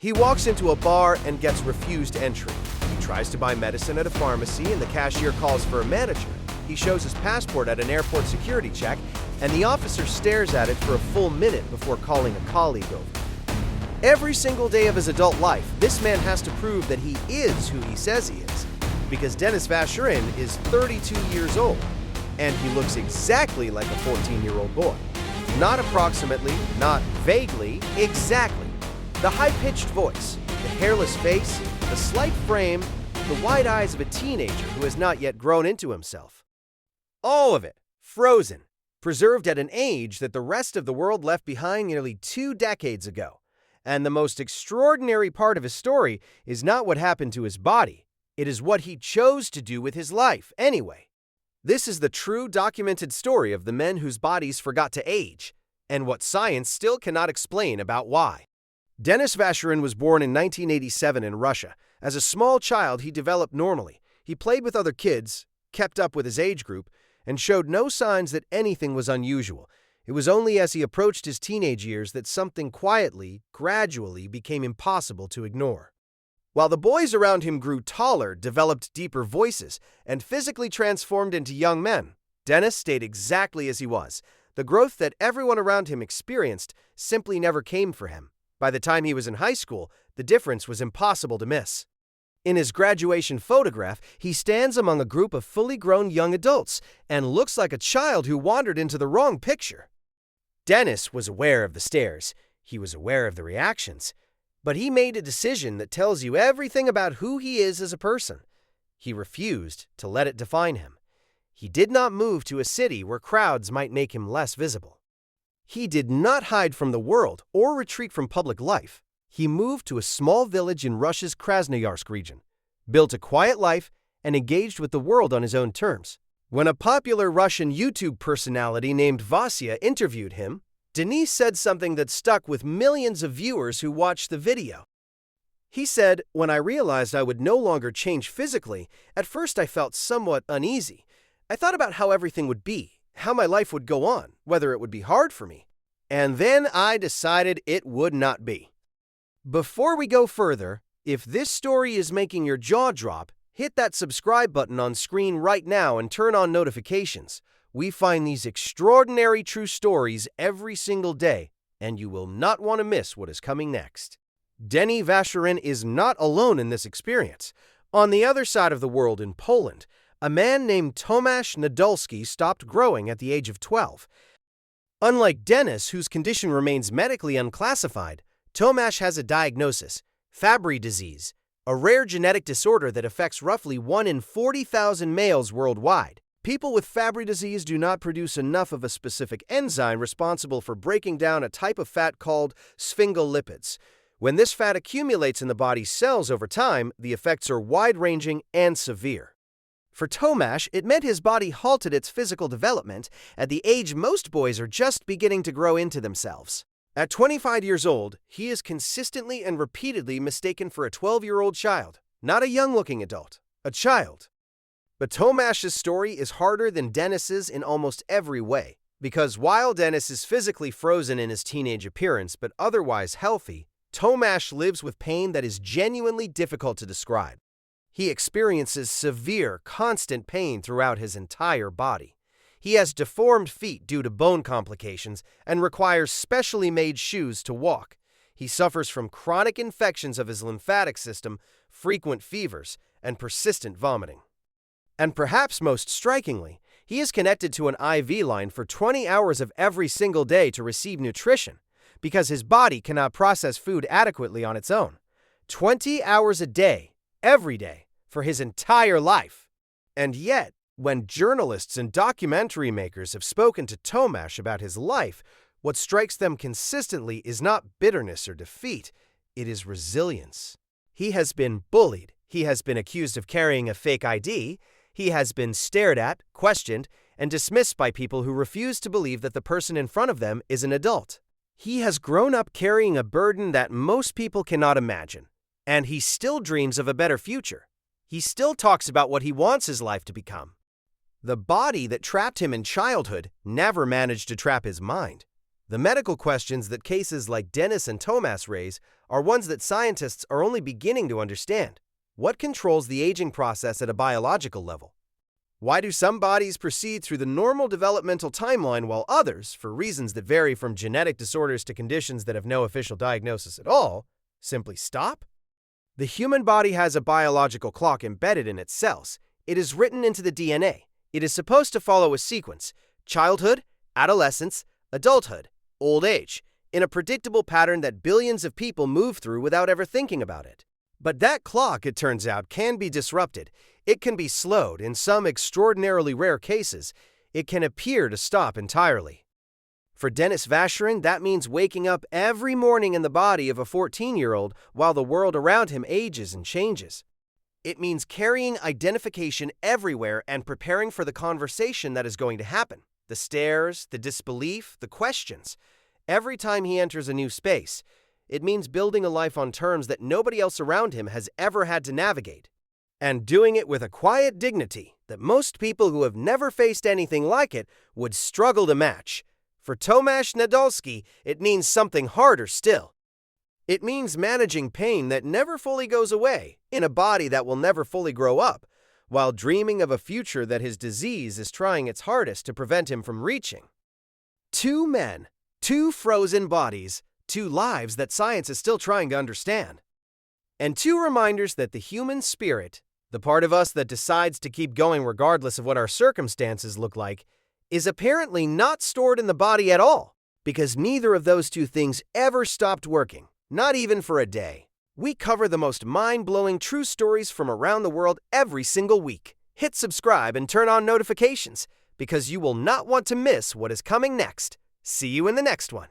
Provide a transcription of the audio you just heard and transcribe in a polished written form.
He walks into a bar and gets refused entry. He tries to buy medicine at a pharmacy and the cashier calls for a manager. He shows his passport at an airport security check, and the officer stares at it for a full minute before calling a colleague over. Every single day of his adult life, this man has to prove that he is who he says he is, because Denis Vashurin is 32 years old, and he looks exactly like a 14-year-old boy. Not approximately, not vaguely, exactly. The high-pitched voice, the hairless face, the slight frame, the wide eyes of a teenager who has not yet grown into himself. All of it, frozen, preserved at an age that the rest of the world left behind nearly 2 decades ago. And the most extraordinary part of his story is not what happened to his body. It is what he chose to do with his life, anyway. This is the true documented story of the men whose bodies forgot to age, and what science still cannot explain about why. Denis Vashurin was born in 1987 in Russia. As a small child, he developed normally. He played with other kids, kept up with his age group, and showed no signs that anything was unusual. It was only as he approached his teenage years that something quietly, gradually became impossible to ignore. While the boys around him grew taller, developed deeper voices, and physically transformed into young men, Denis stayed exactly as he was. The growth that everyone around him experienced simply never came for him. By the time he was in high school, the difference was impossible to miss. In his graduation photograph, he stands among a group of fully grown young adults and looks like a child who wandered into the wrong picture. Denis was aware of the stares. He was aware of the reactions. But he made a decision that tells you everything about who he is as a person. He refused to let it define him. He did not move to a city where crowds might make him less visible. He did not hide from the world or retreat from public life. He moved to a small village in Russia's Krasnoyarsk region, built a quiet life, and engaged with the world on his own terms. When a popular Russian YouTube personality named Vasya interviewed him, Denis said something that stuck with millions of viewers who watched the video. He said, "When I realized I would no longer change physically, at first I felt somewhat uneasy. I thought about how everything would be, how my life would go on, whether it would be hard for me. And then I decided it would not be." Before we go further, if this story is making your jaw drop, hit that subscribe button on screen right now and turn on notifications. We find these extraordinary true stories every single day, and you will not want to miss what is coming next. Denis Vashurin is not alone in this experience. On the other side of the world in Poland, a man named Tomasz Nadolski stopped growing at the age of 12. Unlike Denis, whose condition remains medically unclassified, Tomasz has a diagnosis, Fabry disease, a rare genetic disorder that affects roughly 1 in 40,000 males worldwide. People with Fabry disease do not produce enough of a specific enzyme responsible for breaking down a type of fat called sphingolipids. When this fat accumulates in the body's cells over time, the effects are wide-ranging and severe. For Tomasz, it meant his body halted its physical development at the age most boys are just beginning to grow into themselves. At 25 years old, he is consistently and repeatedly mistaken for a 12-year-old child, not a young-looking adult, a child. But Tomasz's story is harder than Denis's in almost every way, because while Denis is physically frozen in his teenage appearance but otherwise healthy, Tomasz lives with pain that is genuinely difficult to describe. He experiences severe, constant pain throughout his entire body. He has deformed feet due to bone complications and requires specially made shoes to walk. He suffers from chronic infections of his lymphatic system, frequent fevers, and persistent vomiting. And perhaps most strikingly, he is connected to an IV line for 20 hours of every single day to receive nutrition, because his body cannot process food adequately on its own. 20 hours a day, every day, for his entire life. And yet, when journalists and documentary makers have spoken to Tomasz about his life, what strikes them consistently is not bitterness or defeat, it is resilience. He has been bullied, he has been accused of carrying a fake ID, he has been stared at, questioned, and dismissed by people who refuse to believe that the person in front of them is an adult. He has grown up carrying a burden that most people cannot imagine, and he still dreams of a better future. He still talks about what he wants his life to become. The body that trapped him in childhood never managed to trap his mind. The medical questions that cases like Denis and Tomasz raise are ones that scientists are only beginning to understand. What controls the aging process at a biological level? Why do some bodies proceed through the normal developmental timeline while others, for reasons that vary from genetic disorders to conditions that have no official diagnosis at all, simply stop? The human body has a biological clock embedded in its cells. It is written into the DNA. It is supposed to follow a sequence: childhood, adolescence, adulthood, old age, in a predictable pattern that billions of people move through without ever thinking about it. But that clock, it turns out, can be disrupted. It can be slowed. In some extraordinarily rare cases, it can appear to stop entirely. For Denis Vashurin, that means waking up every morning in the body of a 14-year-old while the world around him ages and changes. It means carrying identification everywhere and preparing for the conversation that is going to happen. The stares, the disbelief, the questions. Every time he enters a new space, it means building a life on terms that nobody else around him has ever had to navigate. And doing it with a quiet dignity that most people who have never faced anything like it would struggle to match. For Tomasz Nadolski, it means something harder still. It means managing pain that never fully goes away, in a body that will never fully grow up, while dreaming of a future that his disease is trying its hardest to prevent him from reaching. Two men, two frozen bodies, two lives that science is still trying to understand. And two reminders that the human spirit, the part of us that decides to keep going regardless of what our circumstances look like, is apparently not stored in the body at all, because neither of those two things ever stopped working, not even for a day. We cover the most mind-blowing true stories from around the world every single week. Hit subscribe and turn on notifications, because you will not want to miss what is coming next. See you in the next one.